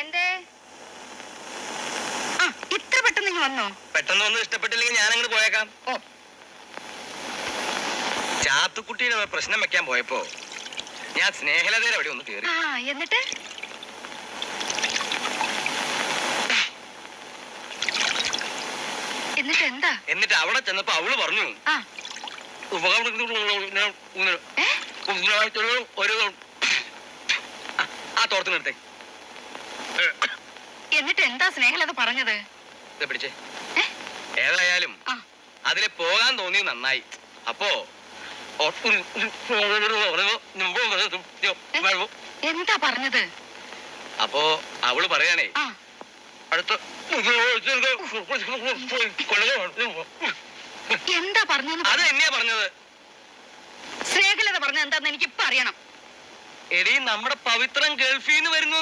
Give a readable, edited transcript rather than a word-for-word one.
എന്തേ ഇത്ര പെട്ടെന്ന് വന്നോ? പെട്ടെന്ന് ഒന്നും ഇഷ്ടപ്പെട്ടില്ലെങ്കിൽ ഞാൻ അങ്ങോട്ട് പോയേക്കാം. ഓ, ചാത്തുക്കുട്ടിയുടെ പ്രശ്നം വെക്കാൻ പോയപ്പോ ഞാൻ സ്നേഹലതയുടെ അവിടെ ഒന്ന് കയറി. എന്നിട്ട് എന്താ? എന്നിട്ട് അവിടെ ചെന്നപ്പോ അവള് പറഞ്ഞു, ആ തോർത്തിനെടുത്തേ. എന്നിട്ട് എന്താ സ്നേഹലത പറഞ്ഞത്? പിടിച്ചേ. ഏതായാലും അതില് പോകാൻ തോന്നി നന്നായി. അപ്പോ എന്താ പറഞ്ഞത്? അപ്പോ അവള് പറയാനേ, അടുത്ത എന്താ പറഞ്ഞത്? അത് തന്നെയാ പറഞ്ഞത്. സ്നേഹലത പറഞ്ഞത് എന്താന്ന് എനിക്കിപ്പോ അറിയണം. എടീ, നമ്മുടെ പവിത്രൻ ഗൾഫീന്ന് വരുന്നു.